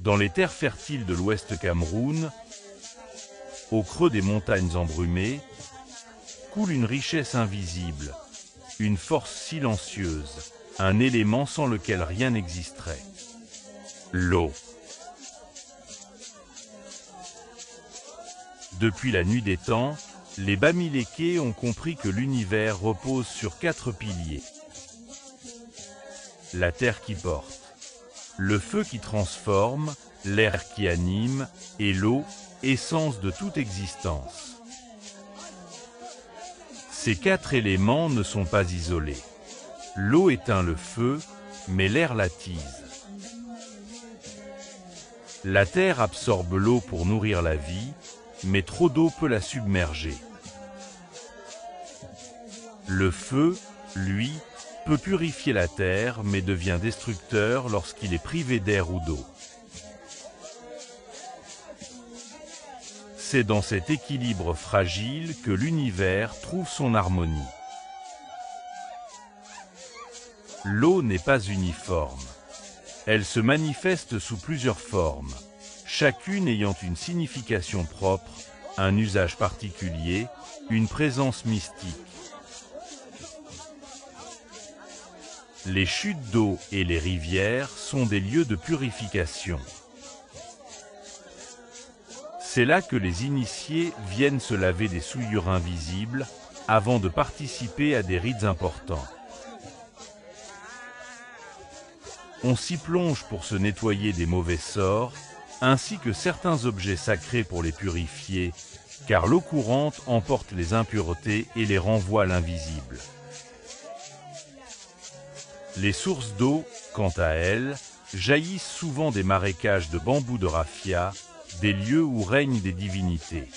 Dans les terres fertiles de l'Ouest Cameroun, au creux des montagnes embrumées, coule une richesse invisible, une force silencieuse, un élément sans lequel rien n'existerait. L'eau. Depuis la nuit des temps, les Bamilékés ont compris que l'univers repose sur 4 piliers. La terre qui porte, le feu qui transforme, l'air qui anime, et l'eau, essence de toute existence. Ces 4 éléments ne sont pas isolés. L'eau éteint le feu, mais l'air l'attise. La terre absorbe l'eau pour nourrir la vie, mais trop d'eau peut la submerger. Le feu, lui, peut purifier la terre, mais devient destructeur lorsqu'il est privé d'air ou d'eau. C'est dans cet équilibre fragile que l'univers trouve son harmonie. L'eau n'est pas uniforme. Elle se manifeste sous plusieurs formes, chacune ayant une signification propre, un usage particulier, une présence mystique. Les chutes d'eau et les rivières sont des lieux de purification. C'est là que les initiés viennent se laver des souillures invisibles avant de participer à des rites importants. On s'y plonge pour se nettoyer des mauvais sorts, ainsi que certains objets sacrés pour les purifier, car l'eau courante emporte les impuretés et les renvoie à l'invisible. Les sources d'eau, quant à elles, jaillissent souvent des marécages de bambous de raffia, des lieux où règnent des divinités.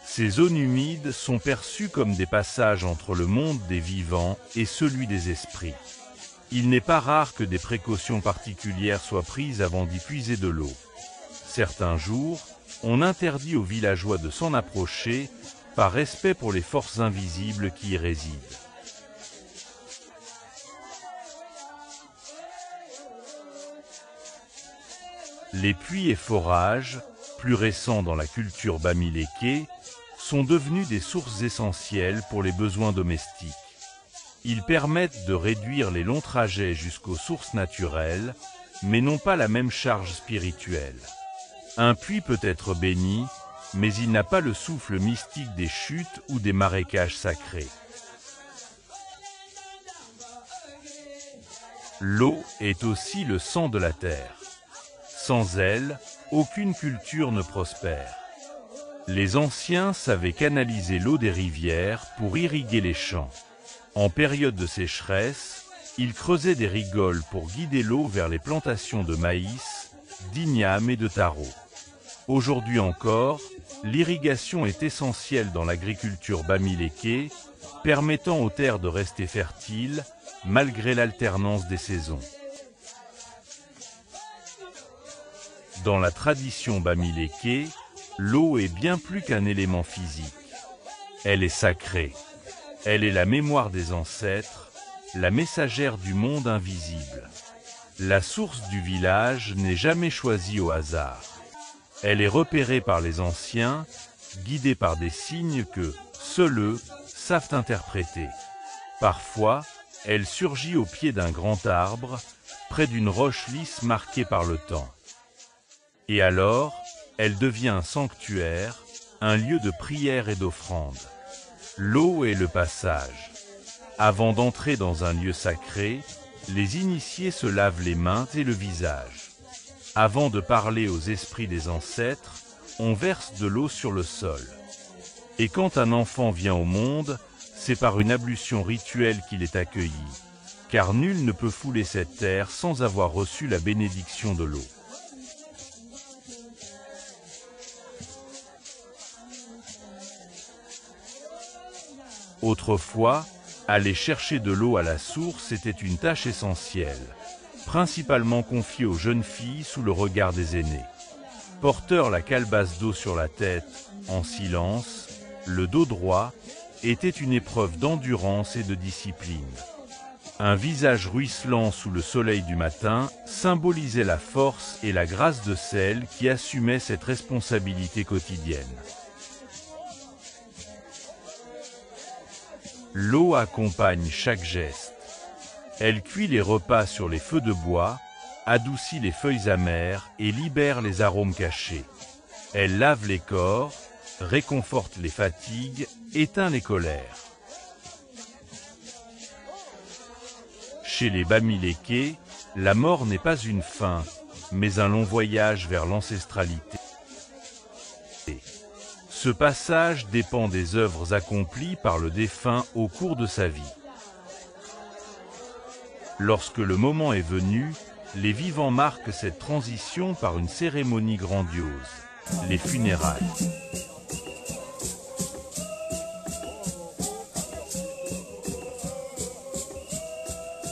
Ces zones humides sont perçues comme des passages entre le monde des vivants et celui des esprits. Il n'est pas rare que des précautions particulières soient prises avant d'y puiser de l'eau. Certains jours, on interdit aux villageois de s'en approcher par respect pour les forces invisibles qui y résident. Les puits et forages, plus récents dans la culture bamiléké, sont devenus des sources essentielles pour les besoins domestiques. Ils permettent de réduire les longs trajets jusqu'aux sources naturelles, mais n'ont pas la même charge spirituelle. Un puits peut être béni, mais il n'a pas le souffle mystique des chutes ou des marécages sacrés. L'eau est aussi le sang de la terre. Sans elle, aucune culture ne prospère. Les anciens savaient canaliser l'eau des rivières pour irriguer les champs. En période de sécheresse, ils creusaient des rigoles pour guider l'eau vers les plantations de maïs, d'igname et de taro. Aujourd'hui encore, l'irrigation est essentielle dans l'agriculture bamiléké, permettant aux terres de rester fertiles malgré l'alternance des saisons. Dans la tradition bamiléké, l'eau est bien plus qu'un élément physique. Elle est sacrée. Elle est la mémoire des ancêtres, la messagère du monde invisible. La source du village n'est jamais choisie au hasard. Elle est repérée par les anciens, guidée par des signes que, seuls eux, savent interpréter. Parfois, elle surgit au pied d'un grand arbre, près d'une roche lisse marquée par le temps. Et alors, elle devient un sanctuaire, un lieu de prière et d'offrande. L'eau est le passage. Avant d'entrer dans un lieu sacré, les initiés se lavent les mains et le visage. Avant de parler aux esprits des ancêtres, on verse de l'eau sur le sol. Et quand un enfant vient au monde, c'est par une ablution rituelle qu'il est accueilli, car nul ne peut fouler cette terre sans avoir reçu la bénédiction de l'eau. Autrefois, aller chercher de l'eau à la source était une tâche essentielle, principalement confiée aux jeunes filles sous le regard des aînés. Porteur la calebasse d'eau sur la tête, en silence, le dos droit, était une épreuve d'endurance et de discipline. Un visage ruisselant sous le soleil du matin symbolisait la force et la grâce de celle qui assumait cette responsabilité quotidienne. L'eau accompagne chaque geste. Elle cuit les repas sur les feux de bois, adoucit les feuilles amères et libère les arômes cachés. Elle lave les corps, réconforte les fatigues, éteint les colères. Chez les Bamileke, la mort n'est pas une fin, mais un long voyage vers l'ancestralité. Ce passage dépend des œuvres accomplies par le défunt au cours de sa vie. Lorsque le moment est venu, les vivants marquent cette transition par une cérémonie grandiose, les funérailles.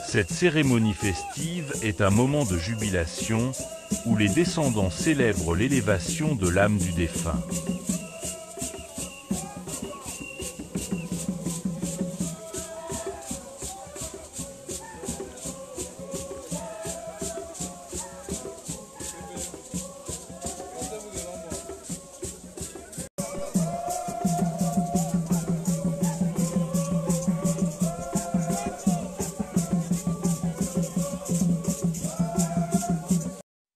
Cette cérémonie festive est un moment de jubilation où les descendants célèbrent l'élévation de l'âme du défunt.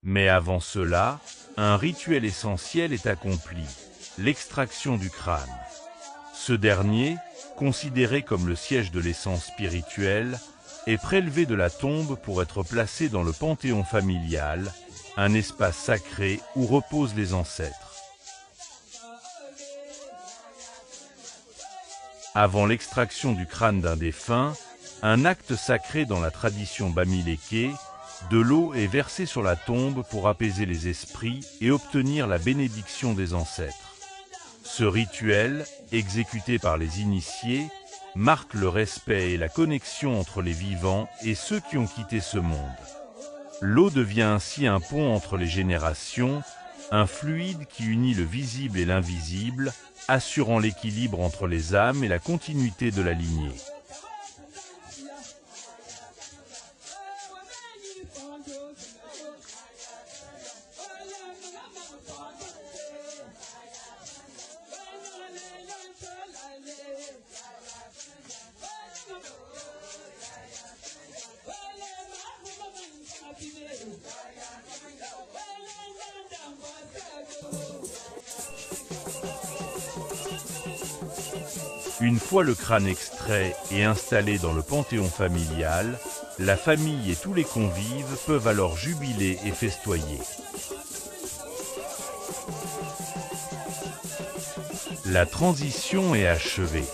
Mais avant cela, un rituel essentiel est accompli, l'extraction du crâne. Ce dernier, considéré comme le siège de l'essence spirituelle, est prélevé de la tombe pour être placé dans le panthéon familial, un espace sacré où reposent les ancêtres. Avant l'extraction du crâne d'un défunt, un acte sacré dans la tradition Bamileke, de l'eau est versée sur la tombe pour apaiser les esprits et obtenir la bénédiction des ancêtres. Ce rituel, exécuté par les initiés, marque le respect et la connexion entre les vivants et ceux qui ont quitté ce monde. L'eau devient ainsi un pont entre les générations, un fluide qui unit le visible et l'invisible, assurant l'équilibre entre les âmes et la continuité de la lignée. Une fois le crâne extrait et installé dans le panthéon familial, la famille et tous les convives peuvent alors jubiler et festoyer. La transition est achevée.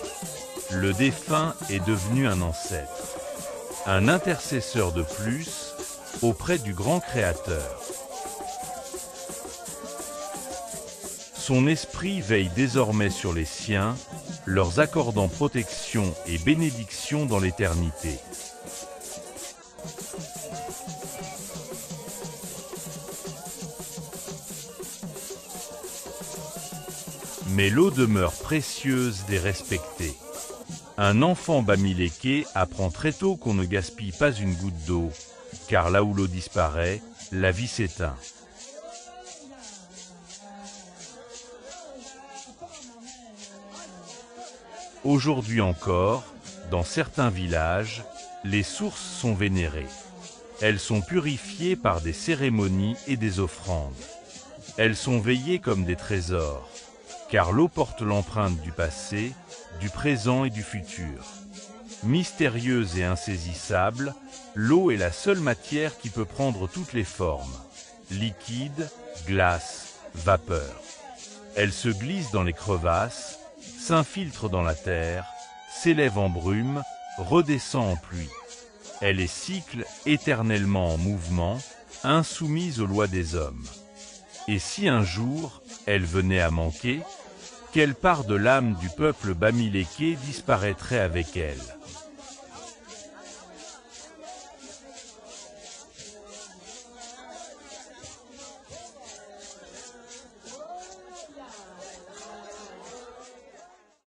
Le défunt est devenu un ancêtre, un intercesseur de plus auprès du grand Créateur. Son esprit veille désormais sur les siens, leur accordant protection et bénédiction dans l'éternité. Mais l'eau demeure précieuse des respectés. Un enfant Bamileke apprend très tôt qu'on ne gaspille pas une goutte d'eau, car là où l'eau disparaît, la vie s'éteint. Aujourd'hui encore, dans certains villages, les sources sont vénérées. Elles sont purifiées par des cérémonies et des offrandes. Elles sont veillées comme des trésors, car l'eau porte l'empreinte du passé, du présent et du futur. Mystérieuse et insaisissable, l'eau est la seule matière qui peut prendre toutes les formes, liquide, glace, vapeur. Elle se glisse dans les crevasses, s'infiltre dans la terre, s'élève en brume, redescend en pluie. Elle est cycle éternellement en mouvement, insoumise aux lois des hommes. Et si un jour, elle venait à manquer, quelle part de l'âme du peuple Bamileke disparaîtrait avec elle ?